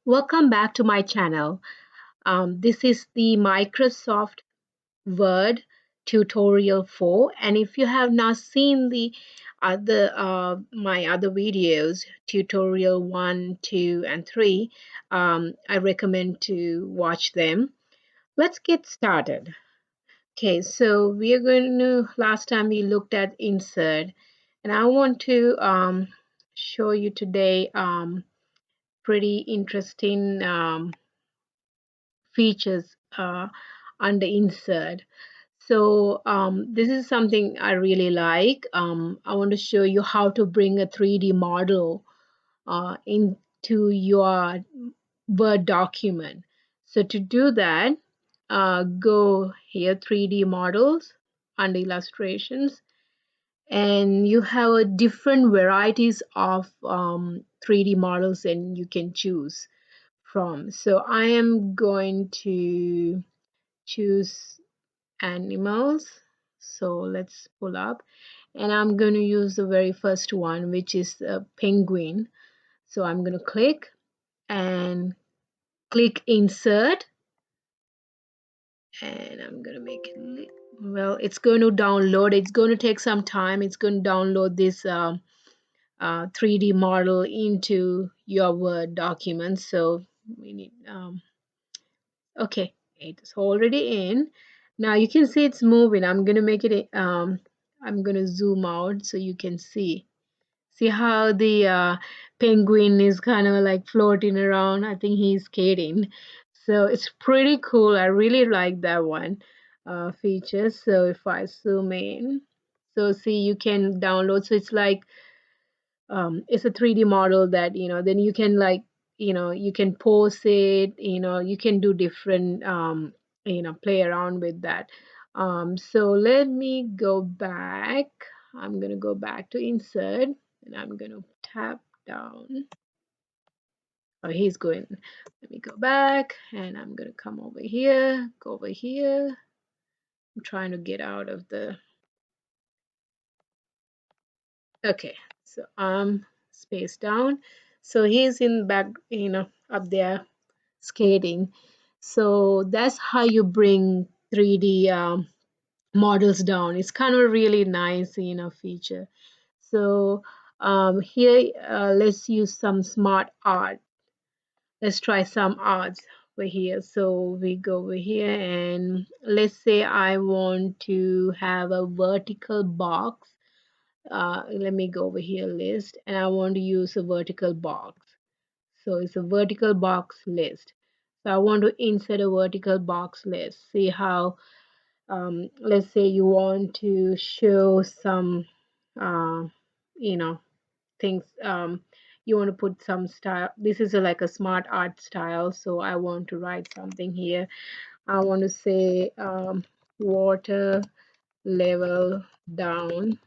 Welcome back to my channel. This is the Microsoft Word tutorial 4, and if you have not seen the other my other videos, tutorial 1, 2, and 3, I recommend to watch them. Let's get started. Okay, so we are going to, last time we looked at insert, and I want to show you today pretty interesting features under insert. So this is something I really like. I want to show you how to bring a 3D model into your Word document. So to do that, go here, 3D models under illustrations, and you have a different varieties of 3D models and you can choose from. So I am going to choose animals. So let's pull up, and I'm going to use the very first one, which is a penguin. So I'm going to and click insert, and I'm going to make it well, it's going to download. It's going to take some time. It's going to download this 3D model into your Word document. So we need okay, it's already in. Now you can see it's moving. I'm gonna make it I'm gonna zoom out so you can see how the penguin is kind of like floating around. I think he's skating. So it's pretty cool. I really like that one feature. So if I zoom in, so see, you can download. So it's like it's a 3D model that, then you can like, you can pose it, you can do different, play around with that. So let me go back. I'm going to go back to insert, and I'm going to tap down. Oh, he's going. Let me go back, and I'm going to come over here, go over here. I'm trying to get out of the, okay, so space down. So he's in back, up there skating. So that's how you bring 3D models down. It's kind of a really nice, feature. So here, let's use some smart art. Let's try some arts over here. So we go over here, and let's say I want to have a vertical box. Let me go over here, list, and I want to use a vertical box. So it's a vertical box list. So I want to insert a vertical box list. See how, let's say you want to show some, uh, you know, things. You want to put some style. This is like a smart art style. So I want to write something here. I want to say water level down.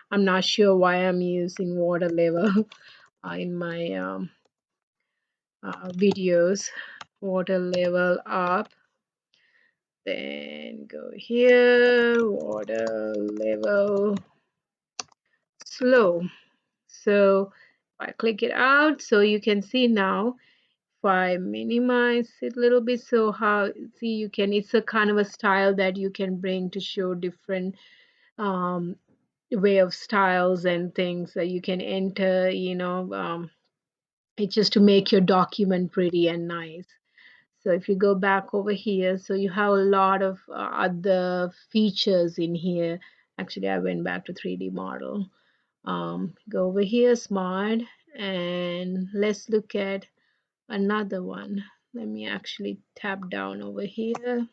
I'm not sure why I'm using water level in my videos. Water level up, then go here, water level slow. So if I click it out, so you can see now, if I minimize it a little bit, so how, see, you can, it's a kind of a style that you can bring to show different um, way of styles and things that you can enter, it's just to make your document pretty and nice. So if you go back over here, so you have a lot of other features in here. Actually, I went back to 3D model. Go over here, smart, and let's look at another one. Let me actually tap down over here,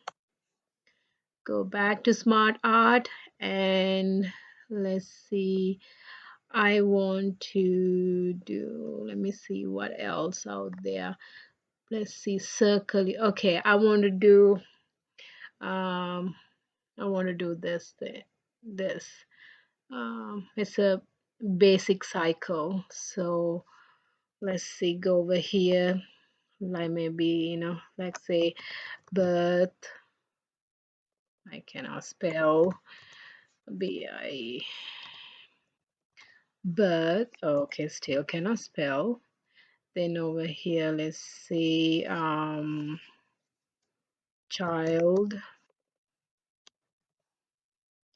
go back to smart art, and let's see. I want to do, let me see what else out there. Let's see, circle. Okay, um I want to do this thing, this it's a basic cycle. So let's see, go over here, like maybe, let's say birth. I cannot spell b-i birth. Okay, still cannot spell. Then over here, let's see, child.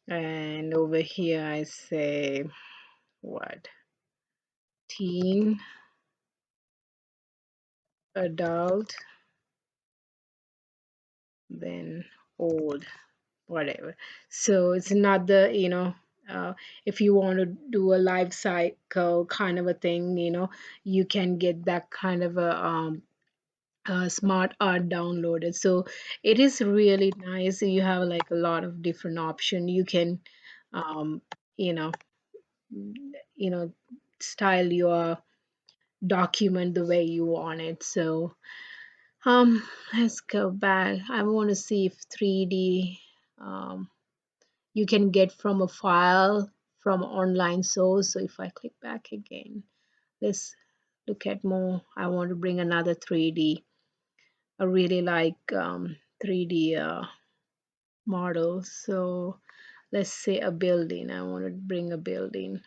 And over here, I say what? Teen, adult, then old, whatever. So it's not the, if you want to do a life cycle kind of a thing, you can get that kind of a smart art downloaded. So it is really nice. You have like a lot of different option. You can, um, you know, you know, style your document the way you want it. So let's go back. I want to see if 3D um, you can get from a file from online source. So if I click back again, let's look at more. I want to bring another 3D. I really like 3D models. So let's say a building. I want to bring a building.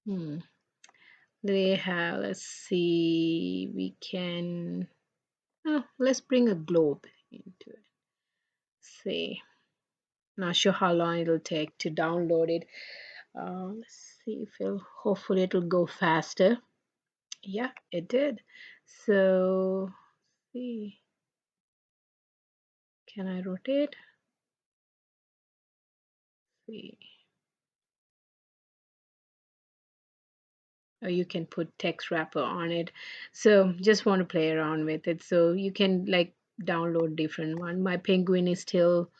Hmm. They have, let's see, we can, let's bring a globe into it. See, not sure how long it'll take to download it. Let's see if it'll, hopefully it'll go faster. Yeah, it did. So, see, can I rotate? See, or you can put text wrapper on it. So just want to play around with it. So you can like download different one. My penguin is still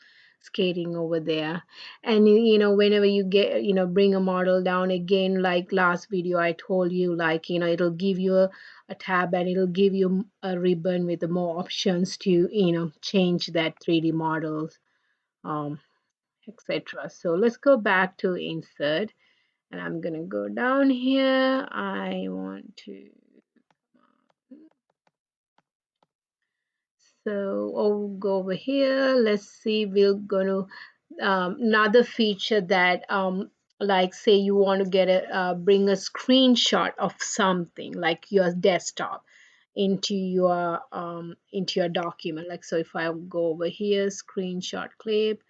skating over there. And whenever you get, bring a model down again, like last video I told you, like, it'll give you a tab and it'll give you a ribbon with the more options to, change that 3D models, um, etc. So let's go back to insert, and I'm gonna go down here. I want to, so I'll go over here. Let's see, we're gonna another feature that like say you want to get a bring a screenshot of something like your desktop into your document. Like, so if I go over here, screenshot clip,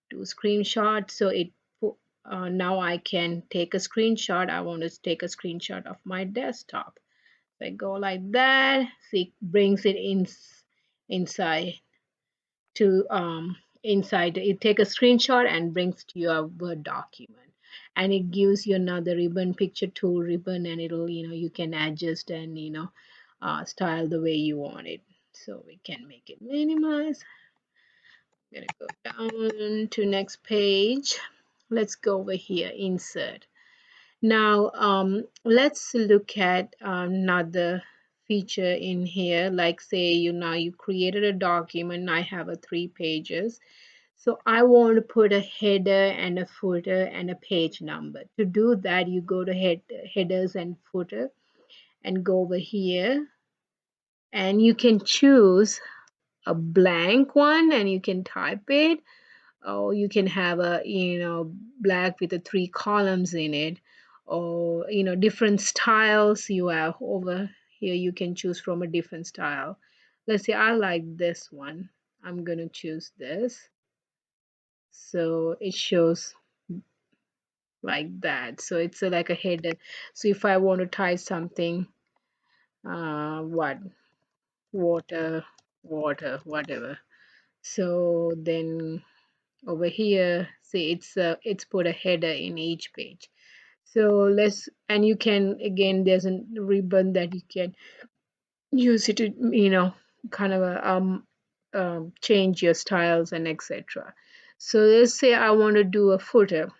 do screenshot, so now I can take a screenshot. I want to take a screenshot of my desktop. So I go like that. See, it brings it in inside to inside. It take a screenshot and brings to your Word document, and it gives you another ribbon, picture tool ribbon, and it'll, you can adjust and style the way you want it. So we can make it minimize. I'm gonna go down to next page. Let's go over here, insert. Now, let's look at another feature in here. Like, say you created a document. I have a 3 pages. So I want to put a header and a footer and a page number. To do that, you go to headers and footer and go over here, and you can choose a blank one and you can type it, or you can have a black with the 3 columns in it, or different styles you have over here. You can choose from a different style. Let's say I like this one. I'm gonna choose this, so it shows like that. So it's like a header. So if I want to type something, what, water, water, whatever, so then over here, see, it's put a header in each page. So let's, and you can, again, there's a ribbon that you can use it to kind of change your styles and etc. So let's say I want to do a footer.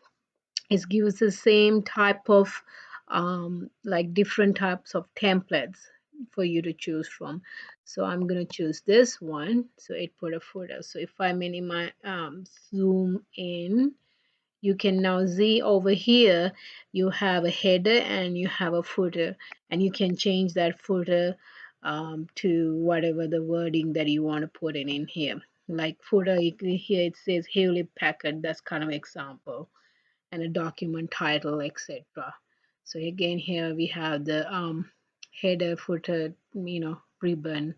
It gives the same type of like different types of templates for you to choose from. So I'm going to choose this one. So it put a footer. So if I minimize, zoom in, you can now see over here you have a header and you have a footer, and you can change that footer to whatever the wording that you want to put in here. Like footer, here it says Hewlett Packard, that's kind of example, and a document title, etc. So again, here we have the header, footer, ribbon.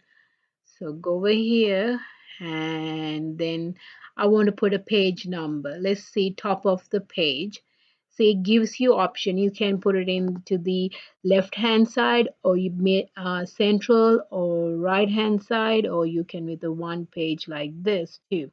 So go over here, and then I want to put a page number. Let's see, top of the page. So it gives you option. You can put it into the left hand side, or you may central or right hand side, or you can with the one page like this too.